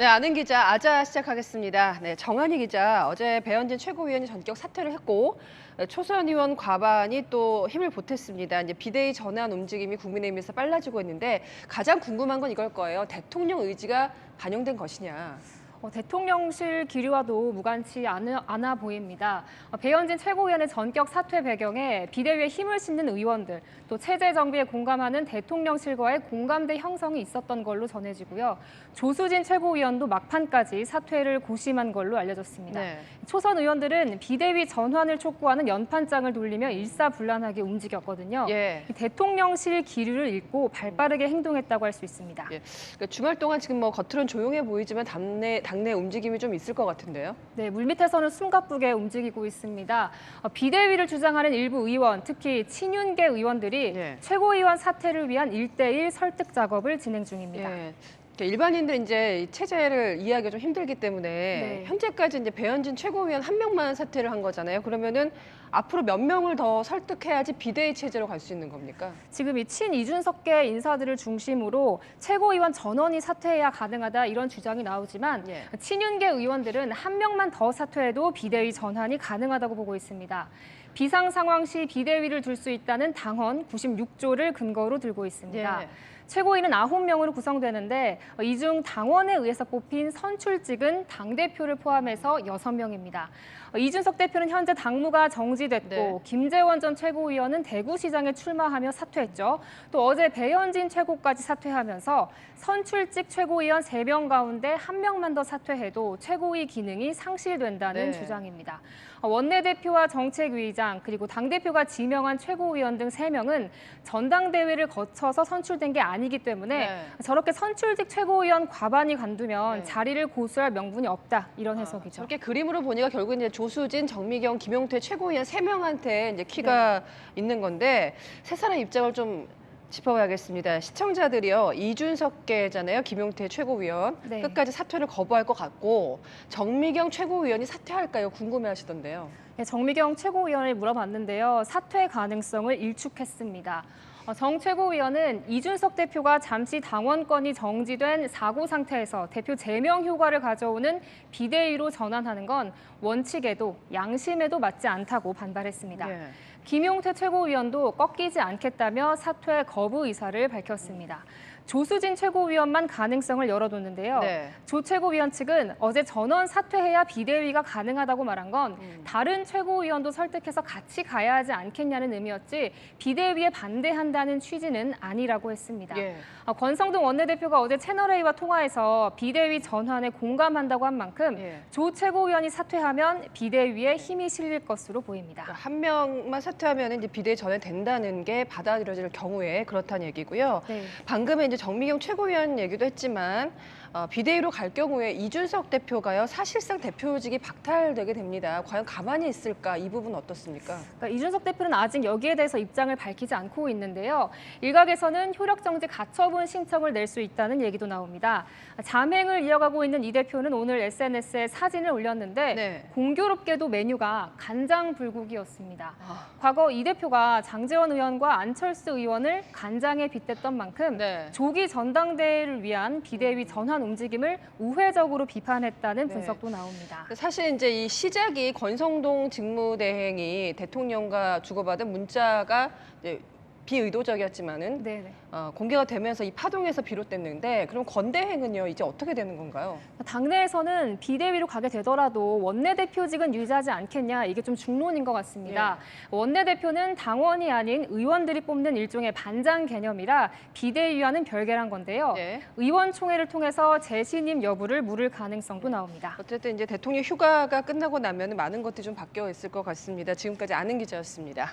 네, 아는 기자 아자 시작하겠습니다. 네, 정한희 기자, 어제 배현진 최고위원이 전격 사퇴를 했고 초선 의원 과반이 또 힘을 보탰습니다. 이제 비대위 전환 움직임이 국민의힘에서 빨라지고 있는데 가장 궁금한 건 이걸 거예요. 대통령 의지가 반영된 것이냐. 대통령실 기류와도 무관치 않아 보입니다. 배현진 최고위원의 전격 사퇴 배경에 비대위에 힘을 싣는 의원들, 또 체제 정비에 공감하는 대통령실과의 공감대 형성이 있었던 걸로 전해지고요. 조수진 최고위원도 막판까지 사퇴를 고심한 걸로 알려졌습니다. 네. 초선 의원들은 비대위 전환을 촉구하는 연판장을 돌리며 일사불란하게 움직였거든요. 예. 대통령실 기류를 읽고 발빠르게 행동했다고 할 수 있습니다. 예. 그러니까 주말 동안 지금 겉으로는 조용해 보이지만 당내 움직임이 좀 있을 것 같은데요. 네, 물밑에서는 숨가쁘게 움직이고 있습니다. 비대위를 주장하는 일부 의원, 특히 친윤계 의원들이 예. 최고위원 사퇴를 위한 1대1 설득 작업을 진행 중입니다. 예. 일반인들 이제 체제를 이해하기가 좀 힘들기 때문에 네. 현재까지 이제 배현진 최고위원 한 명만 사퇴를 한 거잖아요. 그러면은 앞으로 몇 명을 더 설득해야지 비대위 체제로 갈 수 있는 겁니까? 지금 이 친이준석계 인사들을 중심으로 최고위원 전원이 사퇴해야 가능하다 이런 주장이 나오지만 예. 친윤계 의원들은 한 명만 더 사퇴해도 비대위 전환이 가능하다고 보고 있습니다. 비상 상황 시 비대위를 둘 수 있다는 당헌 96조를 근거로 들고 있습니다. 예. 최고위는 9명으로 구성되는데 이 중 당원에 의해서 뽑힌 선출직은 당대표를 포함해서 6명입니다. 이준석 대표는 현재 당무가 정지됐고 네. 김재원 전 최고위원은 대구시장에 출마하며 사퇴했죠. 또 어제 배현진 최고까지 사퇴하면서 선출직 최고위원 3명 가운데 1명만 더 사퇴해도 최고위 기능이 상실된다는 네. 주장입니다. 원내대표와 정책위의장 그리고 당대표가 지명한 최고위원 등 3명은 전당대회를 거쳐서 선출된 게 아니기 때문에 네. 저렇게 선출직 최고위원 과반이 관두면 네. 자리를 고수할 명분이 없다 이런 해석이죠. 저렇게 그림으로 보니까 결국 이제 조수진, 정미경, 김용태 최고위원 3명한테 이제 키가 있는 건데 세 사람 입장을 좀 짚어봐야겠습니다. 시청자들이요, 이준석계잖아요, 김용태 최고위원. 네. 끝까지 사퇴를 거부할 것 같고 정미경 최고위원이 사퇴할까요? 궁금해하시던데요. 네, 정미경 최고위원을 물어봤는데요. 사퇴 가능성을 일축했습니다. 정 최고위원은 이준석 대표가 잠시 당원권이 정지된 사고 상태에서 대표 제명 효과를 가져오는 비대위로 전환하는 건 원칙에도 양심에도 맞지 않다고 반발했습니다. 예. 김용태 최고위원도 꺾이지 않겠다며 사퇴 거부 의사를 밝혔습니다. 조수진 최고위원만 가능성을 열어뒀는데요. 네. 조 최고위원 측은 어제 전원 사퇴해야 비대위가 가능하다고 말한 건 다른 최고위원도 설득해서 같이 가야 하지 않겠냐는 의미였지 비대위에 반대한다는 취지는 아니라고 했습니다. 예. 권성동 원내대표가 어제 채널A와 통화해서 비대위 전환에 공감한다고 한 만큼 예. 조 최고위원이 사퇴하면 비대위에 힘이 실릴 것으로 보입니다. 그러니까 한 명만 사퇴하면 이제 비대위 전환된다는 게 받아들여질 경우에 그렇다는 얘기고요. 네. 방금에 이제 정미경 최고위원 얘기도 했지만 비대위로 갈 경우에 이준석 대표가요 사실상 대표직이 박탈되게 됩니다. 과연 가만히 있을까? 이 부분 어떻습니까? 그러니까 이준석 대표는 아직 여기에 대해서 입장을 밝히지 않고 있는데요. 일각에서는 효력정지 가처분 신청을 낼 수 있다는 얘기도 나옵니다. 잠행을 이어가고 있는 이 대표는 오늘 SNS에 사진을 올렸는데 네. 공교롭게도 메뉴가 간장불고기였습니다. 아. 과거 이 대표가 장제원 의원과 안철수 의원을 간장에 빗댔던 만큼 네. 조기 전당대회를 위한 비대위 전환 움직임을 우회적으로 비판했다는 네. 분석도 나옵니다. 사실 이제 이 시작이 권성동 직무대행이 대통령과 주고받은 문자가 이제 비의도적이었지만은 네네. 공개가 되면서 이 파동에서 비롯됐는데 그럼 권대행은요 이제 어떻게 되는 건가요? 당내에서는 비대위로 가게 되더라도 원내대표직은 유지하지 않겠냐 이게 좀 중론인 것 같습니다. 원내대표는 당원이 아닌 의원들이 뽑는 일종의 반장 개념이라 비대위와는 별개란 건데요. 네. 의원총회를 통해서 재신임 여부를 물을 가능성도 나옵니다. 어쨌든 이제 대통령 휴가가 끝나고 나면 많은 것들이 좀 바뀌어 있을 것 같습니다. 지금까지 아는 기자였습니다.